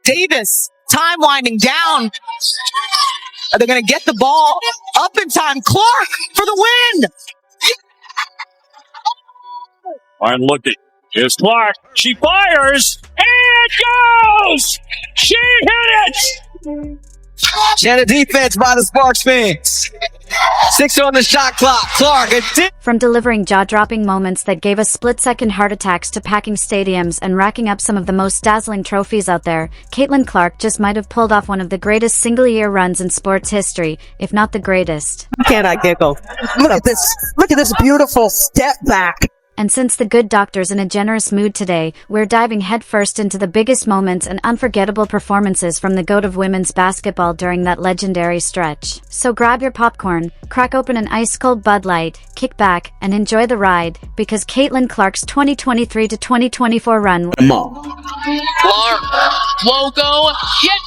Davis, time winding down. Are they going to get the ball up in time? Clark for the win. I'm looking. Here's Clark. She fires. And goes! She hit it! And a defense by the Sparks fans. 6 on the shot clock. Clark. From delivering jaw-dropping moments that gave us split-second heart attacks to packing stadiums and racking up some of the most dazzling trophies out there, Caitlin Clark just might have pulled off one of the greatest single-year runs in sports history, if not the greatest. Can I giggle? Look at this. Look at this beautiful step back. And since the good doctor's in a generous mood today, we're diving headfirst into the biggest moments and unforgettable performances from the GOAT of women's basketball during that legendary stretch. So grab your popcorn, crack open an ice-cold Bud Light, kick back, and enjoy the ride, because Caitlin Clark's 2023 to 2024 run. Clark, logo, yet.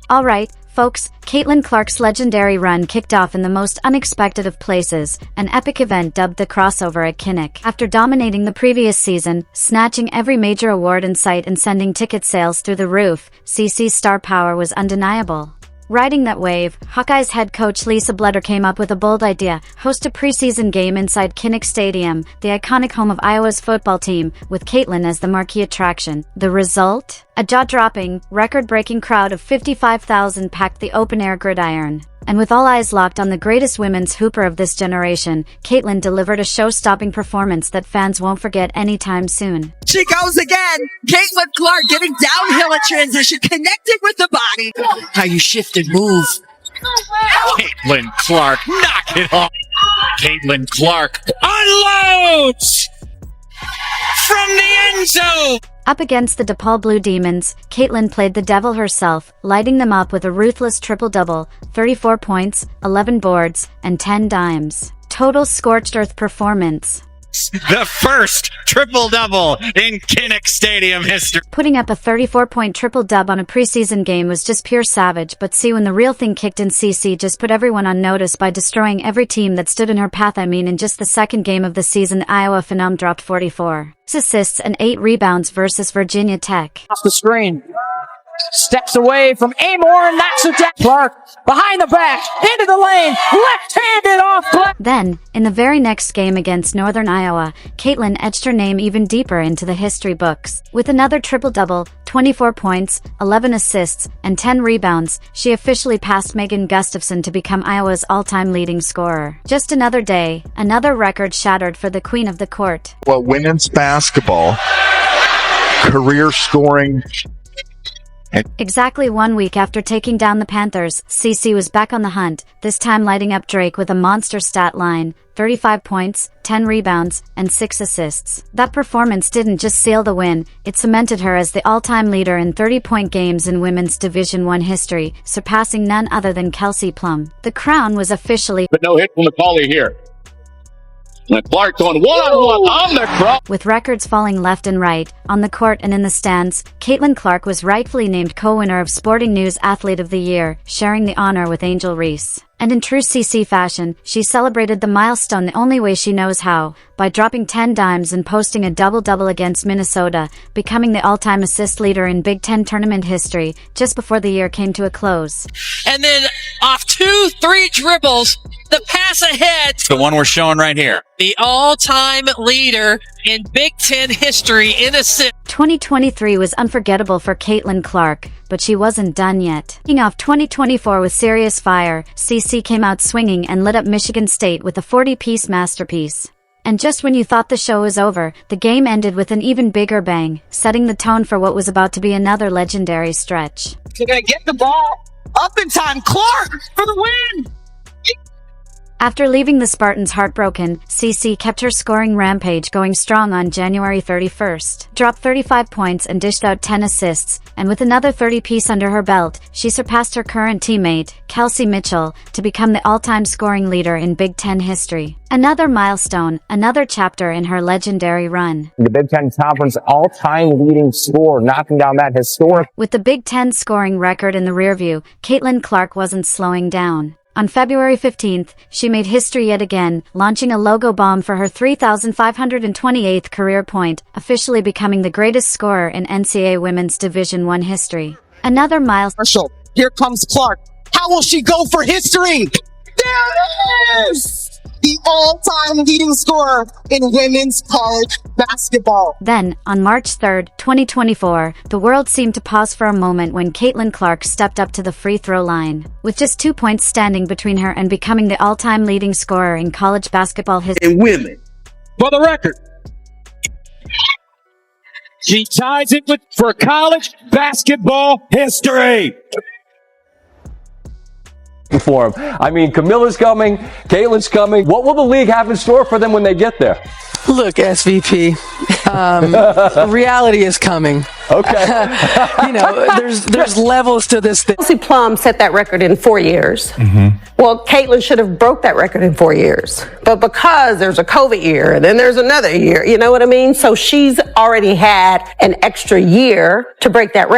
All right, folks, Caitlin Clark's legendary run kicked off in the most unexpected of places, an epic event dubbed the crossover at Kinnick. After dominating the previous season, snatching every major award in sight and sending ticket sales through the roof, CC's star power was undeniable. Riding that wave, Hawkeyes head coach Lisa Blutter came up with a bold idea: host a preseason game inside Kinnick Stadium, the iconic home of Iowa's football team, with Caitlin as the marquee attraction. The result? A jaw-dropping, record-breaking crowd of 55,000 packed the open-air gridiron. And with all eyes locked on the greatest women's hooper of this generation, Caitlin delivered a show-stopping performance that fans won't forget anytime soon. She goes again. Caitlin Clark getting downhill in transition, connecting with the body. How you shift and move. Caitlin Clark, knock it off. Caitlin Clark unloads from the end zone. Up against the DePaul Blue Demons, Caitlin played the devil herself, lighting them up with a ruthless triple-double, 34 points, 11 boards, and 10 dimes. Total scorched earth performance. The first triple-double in Kinnick Stadium history. Putting up a 34-point triple-dub on a preseason game was just pure savage, but see, when the real thing kicked in, CC just put everyone on notice by destroying every team that stood in her path. In just the second game of the season, the Iowa Phenom dropped 44 assists and 8 rebounds versus Virginia Tech. Off the screen. Steps away from Amor and knocks it down. Clark behind the back, into the lane, left-handed off glass. Then, in the very next game against Northern Iowa, Caitlin etched her name even deeper into the history books. With another triple-double, 24 points, 11 assists, and 10 rebounds, she officially passed Megan Gustafson to become Iowa's all-time leading scorer. Just another day, another record shattered for the queen of the court. Well, women's basketball, career scoring. Exactly 1 week after taking down the Panthers, CC was back on the hunt, this time lighting up Drake with a monster stat line: 35 points, 10 rebounds, and 6 assists. That performance didn't just seal the win, it cemented her as the all-time leader in 30-point games in women's Division I history, surpassing none other than Kelsey Plum. The crown was officially... But no hit from McCauley here. And Clark going one-on-one on the cross. With records falling left and right, on the court and in the stands, Caitlin Clark was rightfully named co-winner of Sporting News Athlete of the Year, sharing the honor with Angel Reese. And in true CC fashion, she celebrated the milestone the only way she knows how, by dropping 10 dimes and posting a double-double against Minnesota, becoming the all-time assist leader in Big Ten tournament history, just before the year came to a close. And then off 2-3 dribbles, the pass ahead. The one we're showing right here. The all-time leader in Big Ten history in assists. 2023 was unforgettable for Caitlin Clark, but she wasn't done yet. Kicking off 2024 with serious fire, CC came out swinging and lit up Michigan State with a 40-piece masterpiece. And just when you thought the show was over, the game ended with an even bigger bang, setting the tone for what was about to be another legendary stretch. They're going to get the ball up in time. Clark for the win. After leaving the Spartans heartbroken, CC kept her scoring rampage going strong on January 31st. Dropped 35 points and dished out 10 assists, and with another 30-piece under her belt, she surpassed her current teammate, Kelsey Mitchell, to become the all-time scoring leader in Big Ten history. Another milestone, another chapter in her legendary run. The Big Ten Conference all-time leading scorer, knocking down that historic. With the Big Ten scoring record in the rearview, Caitlin Clark wasn't slowing down. On February 15th, she made history yet again, launching a logo bomb for her 3,528th career point, officially becoming the greatest scorer in NCAA Women's Division I history. Another milestone. Marshall, here comes Clark. How will she go for history? There it is! The all-time leading scorer in women's college basketball. Then, on March 3, 2024, the world seemed to pause for a moment when Caitlin Clark stepped up to the free throw line. With just 2 points standing between her and becoming the all-time leading scorer in college basketball history. And women. For the record, she ties it for college basketball history. For him. I mean, Camilla's coming, Caitlin's coming. What will the league have in store for them when they get there? Look, SVP, reality is coming. Okay. There's levels to this thing. Kelsey Plum set that record in 4 years. Well, Caitlin should have broke that record in 4 years. But because there's a COVID year and then there's another year, you know what I mean? So she's already had an extra year to break that record.